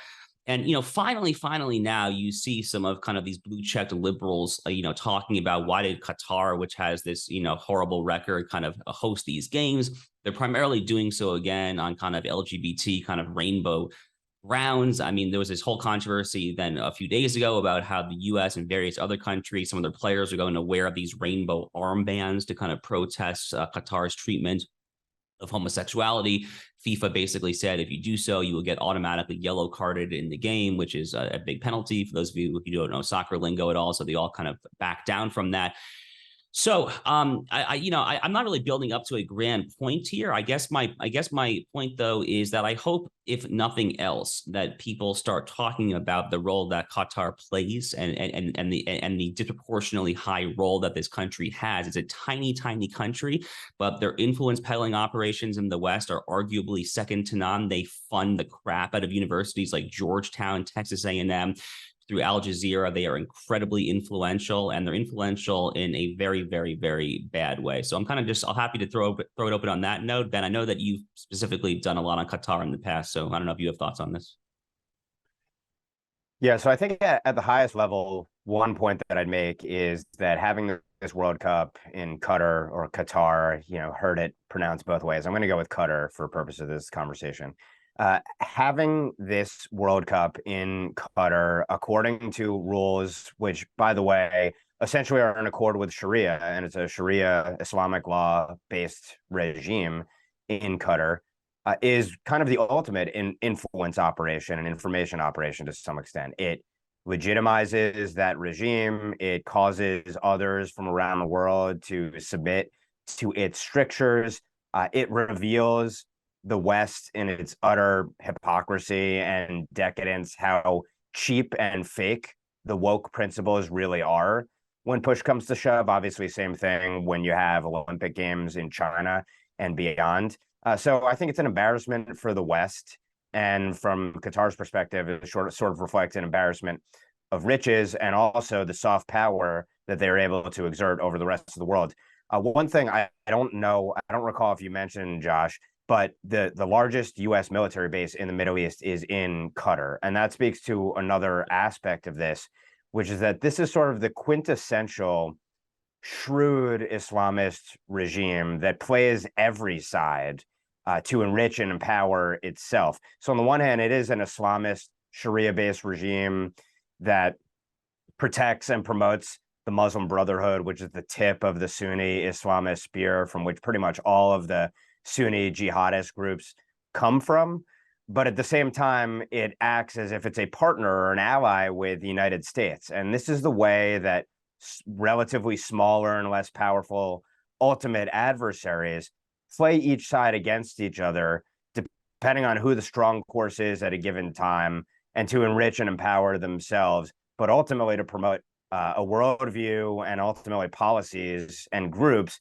And, finally now you see some of kind of these blue checked liberals, talking about why did Qatar, which has this, horrible record, kind of host these games. They're primarily doing so again on kind of LGBT kind of rainbow grounds. I mean, there was this whole controversy then a few days ago about how the US and various other countries, some of their players are going to wear these rainbow armbands to kind of protest Qatar's treatment of homosexuality. FIFA basically said if you do so, you will get automatically yellow carded in the game, which is a big penalty for those of you who don't know soccer lingo at all. So they all kind of back down from that. So I'm not really building up to a grand point here. I guess my point though is that I hope, if nothing else, that people start talking about the role that Qatar plays and the disproportionately high role that this country has. It's a tiny country, but their influence peddling operations in the West are arguably second to none. They fund the crap out of universities like Georgetown, Texas A&M. Through Al Jazeera, they are incredibly influential, and they're influential in a very, very, very bad way. So I'm kind of I'll happy to throw it open on that note. Ben, I know that you've specifically done a lot on Qatar in the past, so I don't know if you have thoughts on this. Yeah, so I think at the highest level, one point that I'd make is that having this World Cup in Qatar or Qatar, heard it pronounced both ways. I'm going to go with Qatar for purpose of this conversation. Having this World Cup in Qatar, according to rules, which, by the way, essentially are in accord with Sharia, and it's a Sharia Islamic law-based regime in Qatar, is kind of the ultimate influence operation and information operation to some extent. It legitimizes that regime. It causes others from around the world to submit to its strictures. It reveals the West in its utter hypocrisy and decadence, how cheap and fake the woke principles really are when push comes to shove. Obviously, same thing when you have Olympic Games in China and beyond. So I think it's an embarrassment for the West. And from Qatar's perspective, it sort of reflects an embarrassment of riches and also the soft power that they're able to exert over the rest of the world. One thing I don't recall if you mentioned, Josh, but the largest U.S. military base in the Middle East is in Qatar. And that speaks to another aspect of this, which is that this is sort of the quintessential shrewd Islamist regime that plays every side to enrich and empower itself. So on the one hand, it is an Islamist Sharia-based regime that protects and promotes the Muslim Brotherhood, which is the tip of the Sunni Islamist spear from which pretty much all of the Sunni jihadist groups come from. But at the same time, it acts as if it's a partner or an ally with the United States. And this is the way that relatively smaller and less powerful ultimate adversaries play each side against each other, depending on who the strong course is at a given time, and to enrich and empower themselves, but ultimately to promote a worldview and ultimately policies and groups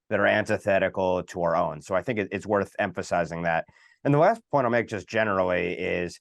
that are antithetical to our own. So I think it's worth emphasizing that. And the last point I'll make just generally is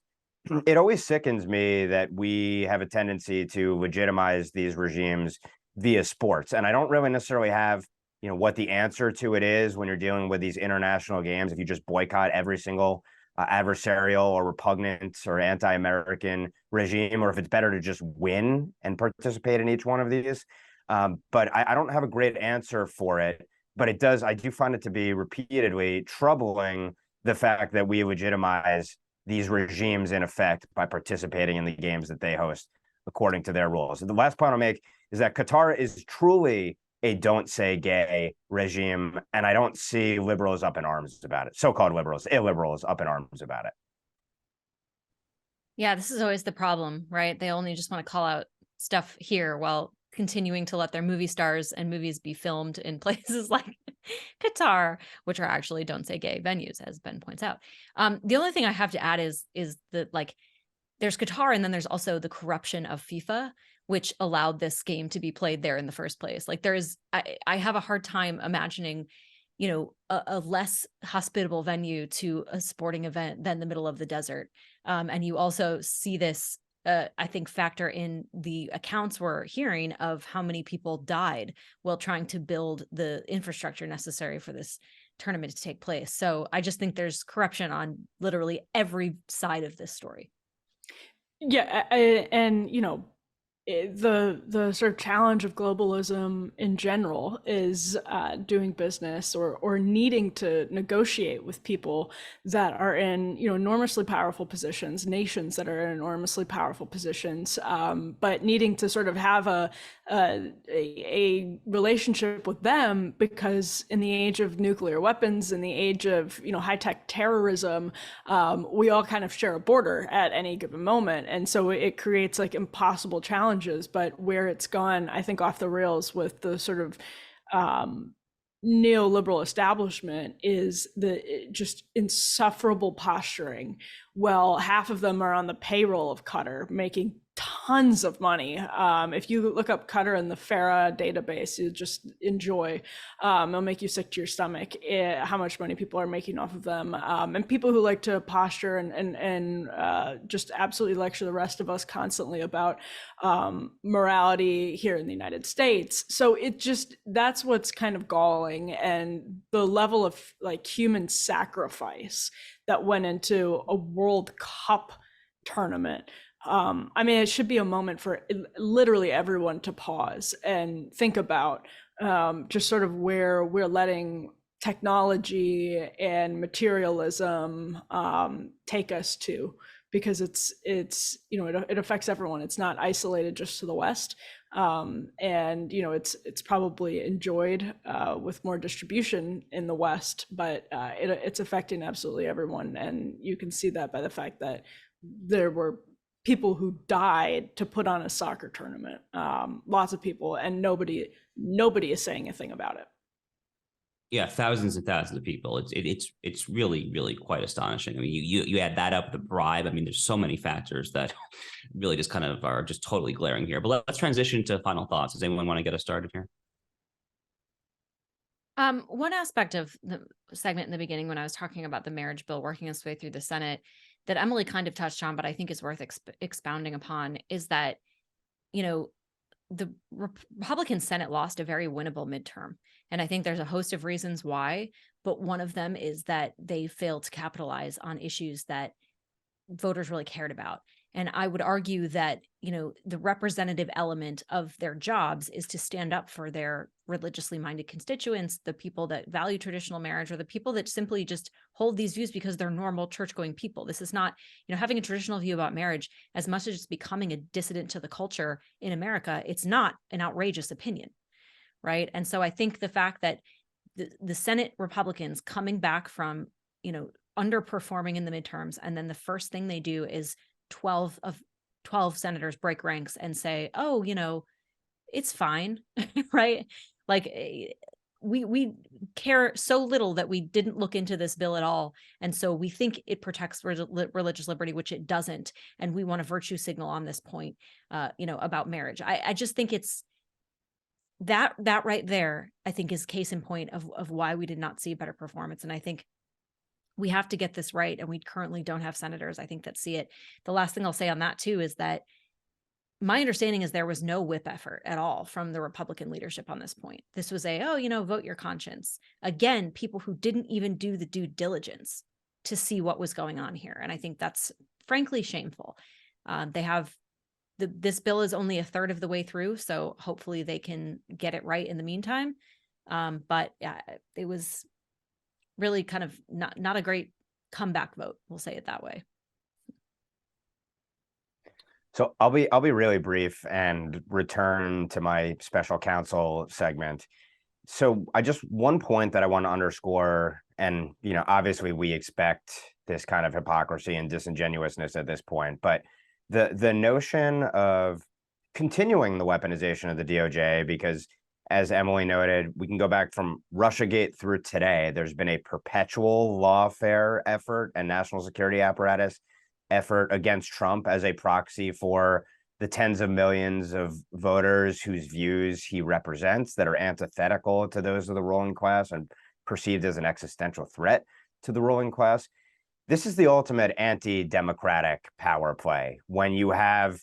it always sickens me that we have a tendency to legitimize these regimes via sports. And I don't really necessarily have, what the answer to it is when you're dealing with these international games. If you just boycott every single adversarial or repugnant or anti-American regime, or if it's better to just win and participate in each one of these. But I don't have a great answer for it. But I do find it to be repeatedly troubling, the fact that we legitimize these regimes in effect by participating in the games that they host according to their rules. And the last point I'll make is that Qatar is truly a don't say gay regime, and I don't see liberals up in arms about it. So-called liberals, illiberals up in arms about it. Yeah, this is always the problem, right? They only just want to call out stuff here while continuing to let their movie stars and movies be filmed in places like Qatar, which are actually don't say gay venues, as Ben points out. The only thing I have to add is that, like, there's Qatar, and then there's also the corruption of FIFA, which allowed this game to be played there in the first place. Like, I have a hard time imagining, a less hospitable venue to a sporting event than the middle of the desert. And you also see this, I think, factor in the accounts we're hearing of how many people died while trying to build the infrastructure necessary for this tournament to take place. So I just think there's corruption on literally every side of this story. Yeah, and the sort of challenge of globalism in general is doing business or needing to negotiate with people that are in enormously powerful positions, nations that are in enormously powerful positions, but needing to sort of have a relationship with them, because in the age of nuclear weapons, in the age of high-tech terrorism, we all kind of share a border at any given moment, and so it creates like impossible challenges. But where it's gone, I think, off the rails with the sort of neoliberal establishment is the just insufferable posturing. Well, half of them are on the payroll of Qatar, making tons of money. If you look up Qatar in the FARA database, you just enjoy. It'll make you sick to your stomach how much money people are making off of them. And people who like to posture and just absolutely lecture the rest of us constantly about morality here in the United States. So that's what's kind of galling, and the level of like human sacrifice that went into a World Cup tournament. I mean, it should be a moment for literally everyone to pause and think about just sort of where we're letting technology and materialism take us to, because it affects everyone. It's not isolated just to the West, and it's probably enjoyed with more distribution in the West, but it's affecting absolutely everyone, and you can see that by the fact that there were people who died to put on a soccer tournament, lots of people, and nobody is saying a thing about it. Yeah, thousands and thousands of people. It's really, really quite astonishing. I mean, you add that up, the bribe. I mean, there's so many factors that really just kind of are just totally glaring here. But let's transition to final thoughts. Does anyone want to get us started here? One aspect of the segment in the beginning, when I was talking about the marriage bill working its way through the Senate, that Emily kind of touched on, but I think is worth expounding upon, is that, the Republican Senate lost a very winnable midterm. And I think there's a host of reasons why, but one of them is that they failed to capitalize on issues that voters really cared about. And I would argue that, the representative element of their jobs is to stand up for their religiously minded constituents, the people that value traditional marriage, or the people that simply just hold these views because they're normal church-going people. This is not, having a traditional view about marriage, as much as it's becoming a dissident to the culture in America, it's not an outrageous opinion, right? And so I think the fact that the Senate Republicans coming back from, underperforming in the midterms, and then the first thing they do is 12 senators break ranks and say, oh, it's fine, right? Like we care so little that we didn't look into this bill at all. And so we think it protects religious liberty, which it doesn't. And we want a virtue signal on this point, about marriage. I just think it's that right there, I think, is case in point of why we did not see a better performance. And I think we have to get this right. And we currently don't have senators, I think, that see it. The last thing I'll say on that too is that my understanding is there was no whip effort at all from the Republican leadership on this point. This was vote your conscience. Again, people who didn't even do the due diligence to see what was going on here. And I think that's frankly shameful. This bill is only a third of the way through, so hopefully they can get it right in the meantime. But yeah, it was really kind of not a great comeback vote. We'll say it that way. So I'll be really brief and return to my special counsel segment. So one point that I want to underscore, and obviously we expect this kind of hypocrisy and disingenuousness at this point, but the notion of continuing the weaponization of the DOJ, because as Emily noted, we can go back from Russiagate through today. There's been a perpetual lawfare effort and national security apparatus effort against Trump as a proxy for the tens of millions of voters whose views he represents that are antithetical to those of the ruling class and perceived as an existential threat to the ruling class. This is the ultimate anti-democratic power play when you have,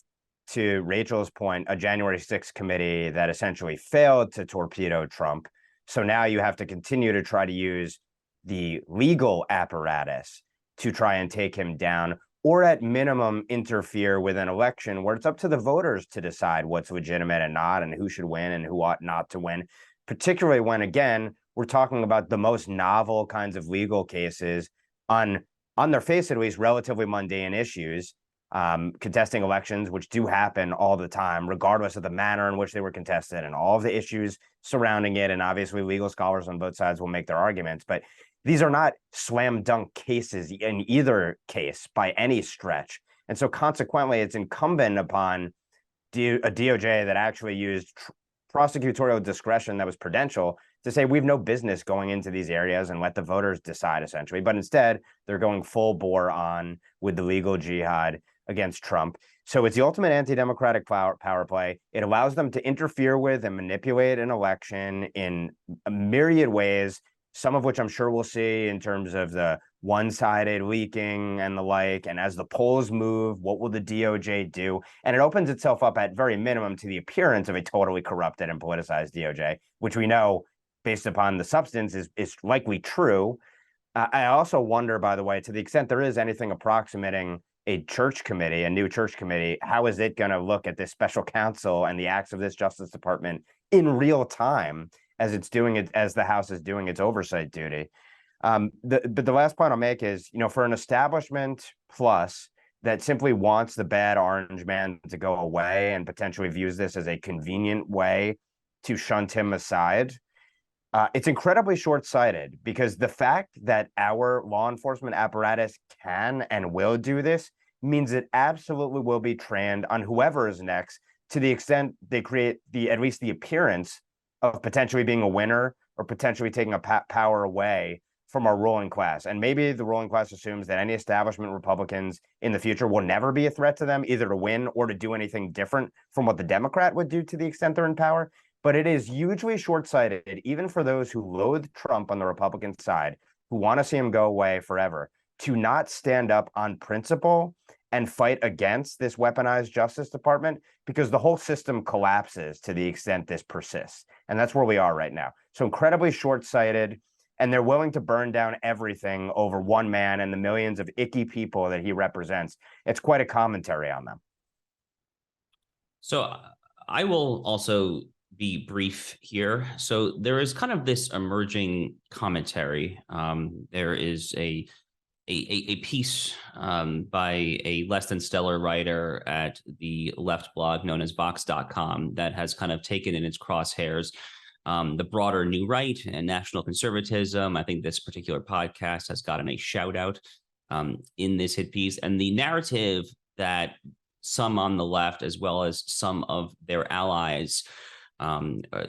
to Rachel's point, a January 6th committee that essentially failed to torpedo Trump. So now you have to continue to try to use the legal apparatus to try and take him down, or at minimum interfere with an election where it's up to the voters to decide what's legitimate and not, and who should win and who ought not to win, particularly when, again, we're talking about the most novel kinds of legal cases on their face, at least, relatively mundane issues, contesting elections, which do happen all the time, regardless of the manner in which they were contested and all of the issues surrounding it. And obviously legal scholars on both sides will make their arguments, but these are not slam dunk cases in either case by any stretch. And so consequently, it's incumbent upon a DOJ that actually used prosecutorial discretion that was prudential to say we've no business going into these areas and let the voters decide, essentially. But instead, they're going full bore on with the legal jihad against Trump. So it's the ultimate anti-democratic power play. It allows them to interfere with and manipulate an election in a myriad ways, some of which I'm sure we'll see in terms of the one-sided leaking and the like. And as the polls move, what will the DOJ do? And it opens itself up at very minimum to the appearance of a totally corrupted and politicized DOJ, which we know, based upon the substance, is likely true. I also wonder, by the way, to the extent there is anything approximating a church committee, a new church committee, how is it going to look at this special counsel and the acts of this Justice Department in real time as it's doing it, as the House is doing its oversight duty? But the last point I'll make is, for an establishment plus that simply wants the bad orange man to go away and potentially views this as a convenient way to shunt him aside, it's incredibly short-sighted, because the fact that our law enforcement apparatus can and will do this means it absolutely will be trained on whoever is next, to the extent they create at least the appearance of potentially being a winner or potentially taking a power away from our ruling class. And maybe the ruling class assumes that any establishment Republicans in the future will never be a threat to them, either to win or to do anything different from what the Democrat would do to the extent they're in power. But it is hugely short-sighted, even for those who loathe Trump on the Republican side, who want to see him go away forever, to not stand up on principle and fight against this weaponized Justice Department, because the whole system collapses to the extent this persists. And that's where we are right now. So incredibly short-sighted, and they're willing to burn down everything over one man and the millions of icky people that he represents. It's quite a commentary on them. So I will also be brief here. So there is kind of this emerging commentary. There is a piece by a less than stellar writer at the left blog known as Vox.com that has kind of taken in its crosshairs the broader new right and national conservatism. I think this particular podcast has gotten a shout out in this hit piece, and the narrative that some on the left, as well as some of their allies,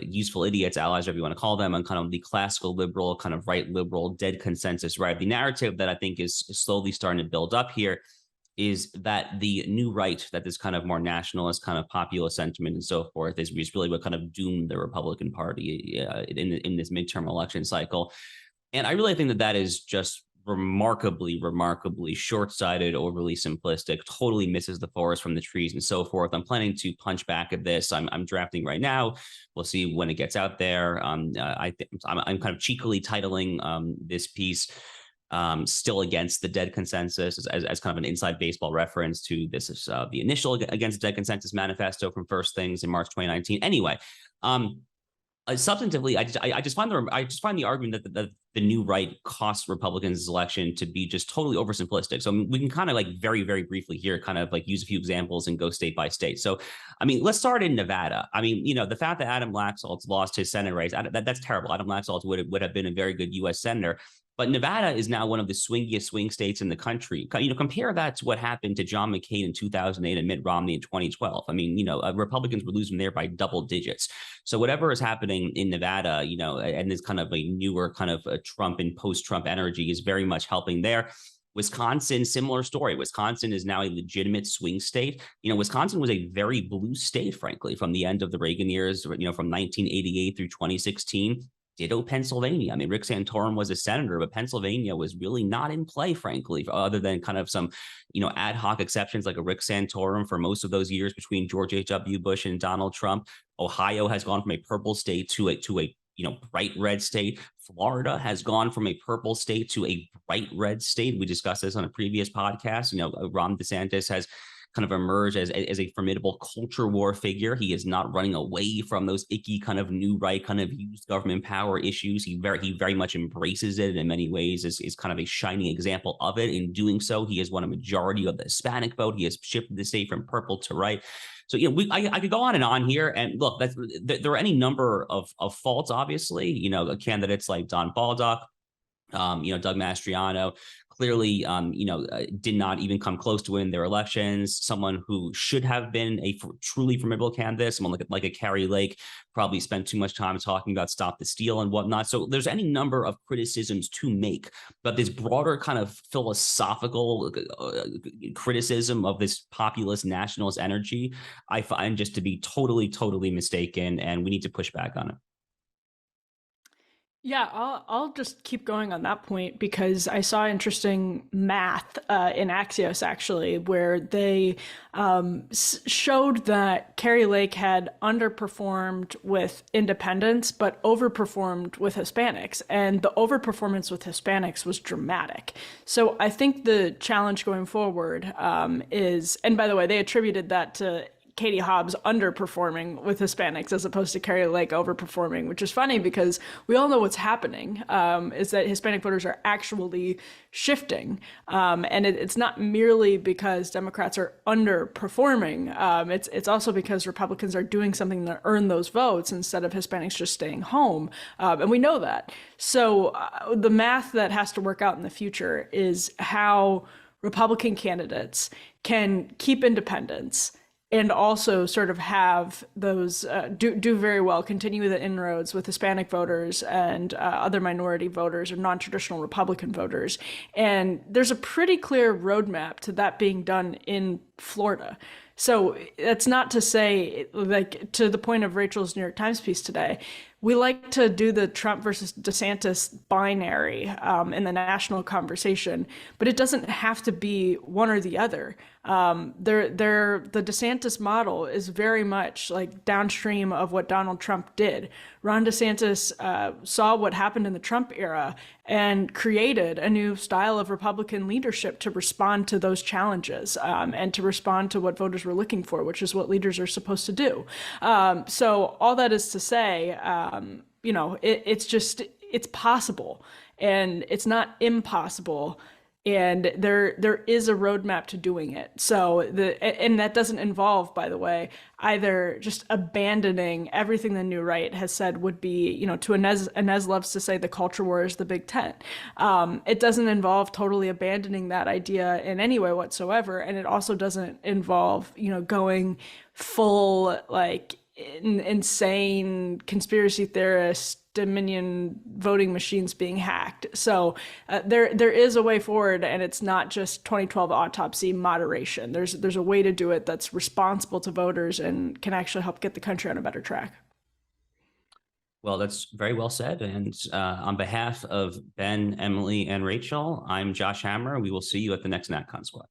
useful idiots, allies, whatever you want to call them, and kind of the classical liberal, kind of right liberal, dead consensus, right? The narrative that I think is slowly starting to build up here is that the new right, that this kind of more nationalist, kind of populist sentiment and so forth, is really what kind of doomed the Republican Party in this midterm election cycle. And I really think that is just remarkably short-sighted, overly simplistic, totally misses the forest from the trees and so forth. I'm planning to punch back at this. I'm drafting right now. We'll see when it gets out there. I'm kind of cheekily titling this piece still against the dead consensus as kind of an inside baseball reference to this is the initial against dead consensus manifesto from First Things in March 2019. Anyway, substantively, I just find the argument that the new right costs Republicans this election to be just totally oversimplistic. So we can kind of very, very briefly here, kind of use a few examples and go state by state. So, let's start in Nevada. The fact that Adam Laxalt's lost his Senate race, that's terrible. Adam Laxalt would have been a very good U.S. senator. But Nevada is now one of the swingiest swing states in the country. Compare that to what happened to John McCain in 2008 and Mitt Romney in 2012. Republicans were losing there by double digits. So whatever is happening in Nevada, and this kind of a newer kind of a Trump and post-Trump energy is very much helping there. Wisconsin, similar story. Wisconsin is now a legitimate swing state. Wisconsin was a very blue state, frankly, from the end of the Reagan years, from 1988 through 2016. Ditto Pennsylvania. Rick Santorum was a senator, but Pennsylvania was really not in play, frankly, other than kind of some, ad hoc exceptions like a Rick Santorum for most of those years between George H.W. Bush and Donald Trump. Ohio has gone from a purple state to a bright red state. Florida has gone from a purple state to a bright red state. We discussed this on a previous podcast. Ron DeSantis has kind of emerged as a formidable culture war figure. He is not running away from those icky kind of new right kind of used government power issues. He very much embraces it, and in many ways is kind of a shining example of it. In doing so, he has won a majority of the Hispanic vote. He has shifted the state from purple to right. So, I could go on here, and look, there are any number of faults, obviously, candidates like Don Baldock, Doug Mastriano, clearly, did not even come close to win their elections. Someone who should have been a truly formidable candidate, someone like a Carrie Lake, probably spent too much time talking about stop the steal and whatnot. So there's any number of criticisms to make, but this broader kind of philosophical criticism of this populist nationalist energy, I find just to be totally, totally mistaken, and we need to push back on it. Yeah, I'll just keep going on that point, because I saw interesting math in Axios, actually, where they showed that Carrie Lake had underperformed with independents, but overperformed with Hispanics. And the overperformance with Hispanics was dramatic. So I think the challenge going forward is, and by the way, they attributed that to Katie Hobbs underperforming with Hispanics as opposed to Carrie Lake overperforming, which is funny because we all know what's happening, is that Hispanic voters are actually shifting. And it's not merely because Democrats are underperforming. It's also because Republicans are doing something to earn those votes instead of Hispanics just staying home. And we know that. So the math that has to work out in the future is how Republican candidates can keep independence and also sort of have those do very well, continue the inroads with Hispanic voters and other minority voters or non-traditional Republican voters. And there's a pretty clear roadmap to that being done in Florida. So that's not to say, like, to the point of Rachel's New York Times piece today, we like to do the Trump versus DeSantis binary in the national conversation, but it doesn't have to be one or the other. The DeSantis model is very much like downstream of what Donald Trump did. Ron DeSantis saw what happened in the Trump era and created a new style of Republican leadership to respond to those challenges and to respond to what voters were looking for, which is what leaders are supposed to do. So all that is to say, it's possible, and it's not impossible. And there is a roadmap to doing it. So and that doesn't involve, by the way, either just abandoning everything the new right has said would be, to Inez loves to say the culture war is the big tent. It doesn't involve totally abandoning that idea in any way whatsoever. And it also doesn't involve, going full, like, insane conspiracy theorist Dominion voting machines being hacked. So there is a way forward, and it's not just 2012 autopsy moderation. There's a way to do it that's responsible to voters and can actually help get the country on a better track. Well, that's very well said. And on behalf of Ben, Emily, and Rachel, I'm Josh Hammer. We will see you at the next NatCon Squad.